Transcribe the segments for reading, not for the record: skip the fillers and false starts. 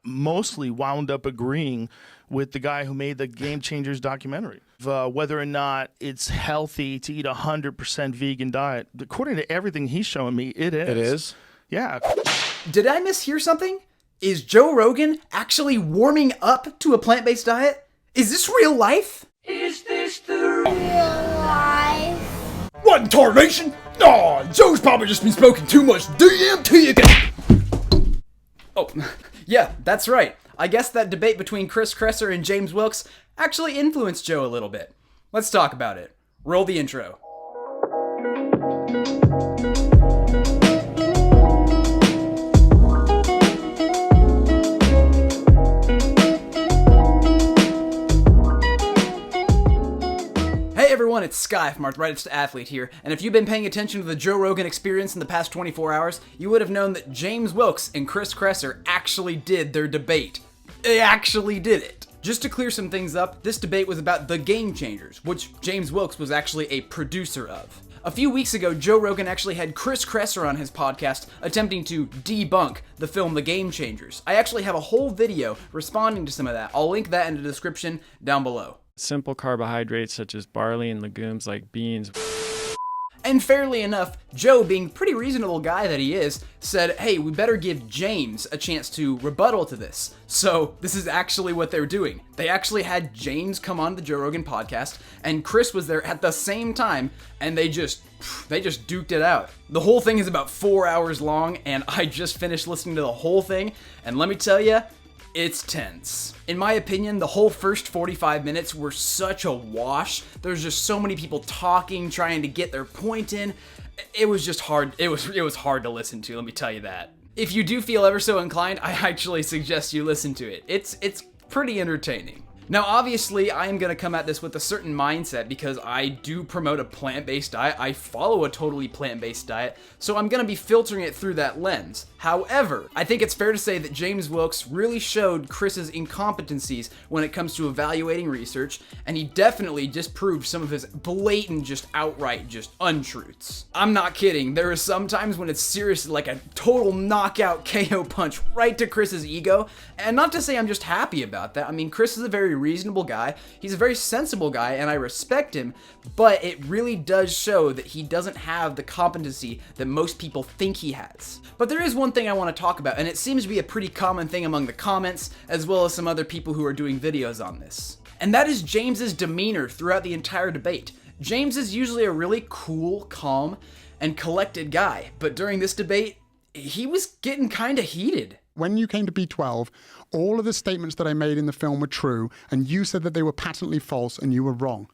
mostly wound up agreeing with the guy who made the Game Changers documentary. Whether or not it's healthy to eat 100% vegan diet. According to everything he's showing me, it is. It is? Yeah. Did I mishear something? Is Joe Rogan actually warming up to a plant-based diet? Is this real life? Is this the real life? What in tarnation? Aw, Joe's probably just been smoking too much DMT again. Oh, yeah, that's right. I guess that debate between Chris Kresser and James Wilks actually influenced Joe a little bit. Let's talk about it. Roll the intro. Hey everyone, it's Sky from Arthritis to Athlete here, and if you've been paying attention to the Joe Rogan Experience in the past 24 hours, you would have known that James Wilks and Chris Kresser actually did their debate. They actually did it. Just to clear some things up, this debate was about The Game Changers, which James Wilks was actually a producer of. A few weeks ago, Joe Rogan actually had Chris Kresser on his podcast attempting to debunk the film The Game Changers. I actually have a whole video responding to some of that. I'll link that in the description down below. Simple carbohydrates such as barley and legumes like beans. And fairly enough, Joe, being a pretty reasonable guy that he is, said, hey, we better give James a chance to rebuttal to this. So this is actually what they're doing. They actually had James come on the Joe Rogan podcast, and Chris was there at the same time, and they just duked it out. The whole thing is about 4 hours long, and I just finished listening to the whole thing, and let me tell you, it's tense. In my opinion, the whole first 45 minutes were such a wash. There's just so many people talking, trying to get their point in. It was just hard. It was hard to listen to, let me tell you that. If you do feel ever so inclined, I actually suggest you listen to it. It's pretty entertaining. Now, obviously, I am going to come at this with a certain mindset because I do promote a plant-based diet. I follow a totally plant-based diet, so I'm going to be filtering it through that lens. However, I think it's fair to say that James Wilks really showed Chris's incompetencies when it comes to evaluating research, and he definitely disproved some of his blatant, just outright, just untruths. I'm not kidding. There are some times when it's seriously like a total knockout KO punch right to Chris's ego, and not to say I'm just happy about that. I mean, Chris is a very reasonable guy. He's a very sensible guy, and I respect him, but it really does show that he doesn't have the competency that most people think he has. But there is one thing I want to talk about, and it seems to be a pretty common thing among the comments, as well as some other people who are doing videos on this. And that is James's demeanor throughout the entire debate. James is usually a really cool, calm, and collected guy, but during this debate, he was getting kinda heated. When you came to B12, all of the statements that I made in the film were true, and you said that they were patently false, and you were wrong.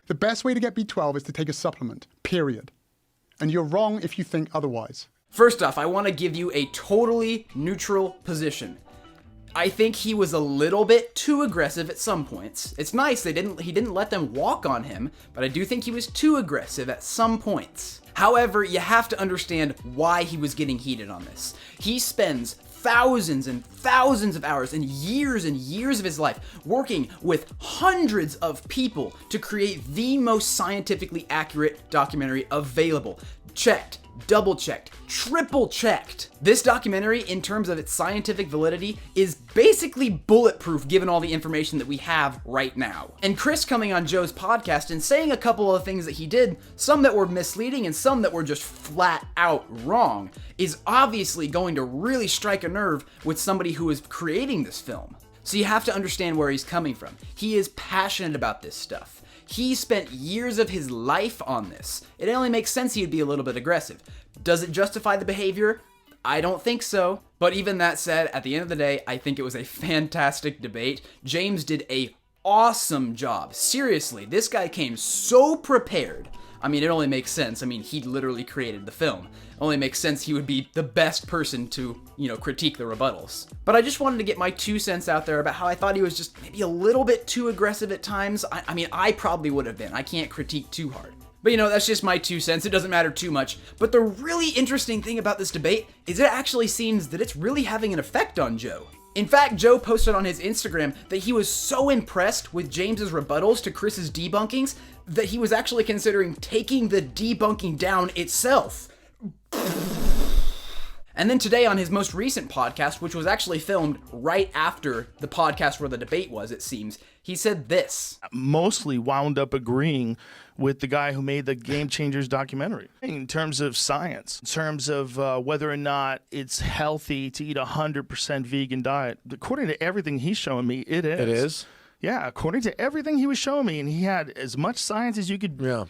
The best way to get B12 is to take a supplement, period. And you're wrong if you think otherwise. First off, I want to give you a totally neutral position. I think he was a little bit too aggressive at some points. It's nice he didn't let them walk on him, but I do think he was too aggressive at some points. However, you have to understand why he was getting heated on this. He spends thousands and thousands of hours and years of his life working with hundreds of people to create the most scientifically accurate documentary available. Checked, double checked, triple checked. This documentary, in terms of its scientific validity, is basically bulletproof given all the information that we have right now. And Chris coming on Joe's podcast and saying a couple of things that he did, some that were misleading and some that were just flat out wrong, is obviously going to really strike a nerve with somebody who is creating this film. So you have to understand where he's coming from. He is passionate about this stuff. He spent years of his life on this. It only makes sense he'd be a little bit aggressive. Does it justify the behavior? I don't think so. But even that said, at the end of the day, I think it was a fantastic debate. James did an awesome job. Seriously, this guy came so prepared. I mean, it only makes sense. I mean, he literally created the film. It only makes sense he would be the best person to, critique the rebuttals. But I just wanted to get my 2 cents out there about how I thought he was just maybe a little bit too aggressive at times. I mean, I probably would have been. I can't critique too hard. But that's just my 2 cents. It doesn't matter too much. But the really interesting thing about this debate is it actually seems that it's really having an effect on Joe. In fact, Joe posted on his Instagram that he was so impressed with James's rebuttals to Chris's debunkings that he was actually considering taking the debunking down itself. And then today on his most recent podcast, which was actually filmed right after the podcast where the debate was, it seems, he said this. Mostly wound up agreeing with the guy who made the Game Changers documentary in terms of science, in terms of whether or not it's healthy to eat 100% vegan diet. According to everything he's showing me, it is. It is? Yeah, according to everything he was showing me, and he had as much science as you could. Yeah.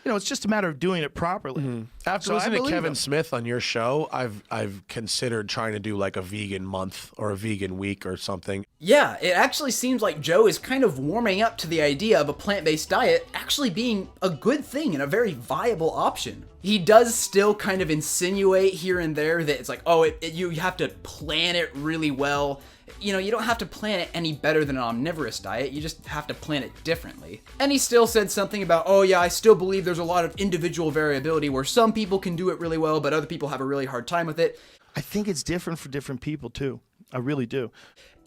You know, it's just a matter of doing it properly. After So I listening to believe Kevin him. Smith on your show, I've considered trying to do like a vegan month or a vegan week or something. Yeah, it actually seems like Joe is kind of warming up to the idea of a plant-based diet actually being a good thing and a very viable option. He does still kind of insinuate here and there that it's like, oh, you have to plan it really well. You know, you don't have to plan it any better than an omnivorous diet, you just have to plan it differently. And he still said something about, oh yeah, I still believe there's a lot of individual variability where some people can do it really well, but other people have a really hard time with it. I think it's different for different people too. I really do.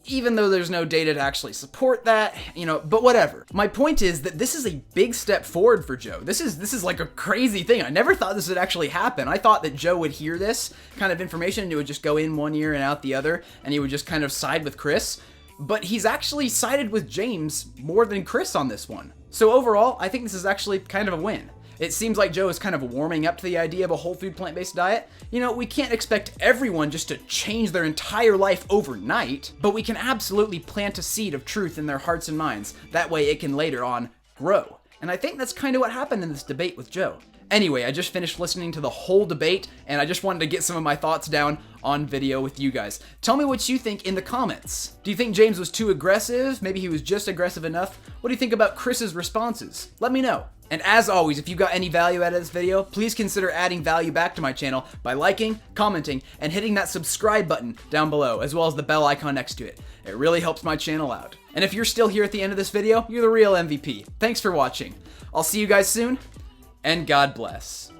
Even though there's no data to actually support that, you know, but whatever. My point is that this is a big step forward for Joe. This is like a crazy thing. I never thought this would actually happen. I thought that Joe would hear this kind of information and it would just go in one ear and out the other, and he would just kind of side with Chris. But he's actually sided with James more than Chris on this one. So overall, I think this is actually kind of a win. It seems like Joe is kind of warming up to the idea of a whole food plant-based diet. You know, we can't expect everyone just to change their entire life overnight, but we can absolutely plant a seed of truth in their hearts and minds. That way it can later on grow. And I think that's kind of what happened in this debate with Joe. Anyway, I just finished listening to the whole debate, and I just wanted to get some of my thoughts down on video with you guys. Tell me what you think in the comments. Do you think James was too aggressive? Maybe he was just aggressive enough? What do you think about Chris's responses? Let me know. And as always, if you got any value out of this video, please consider adding value back to my channel by liking, commenting, and hitting that subscribe button down below, as well as the bell icon next to it. It really helps my channel out. And if you're still here at the end of this video, you're the real MVP. Thanks for watching. I'll see you guys soon, and God bless.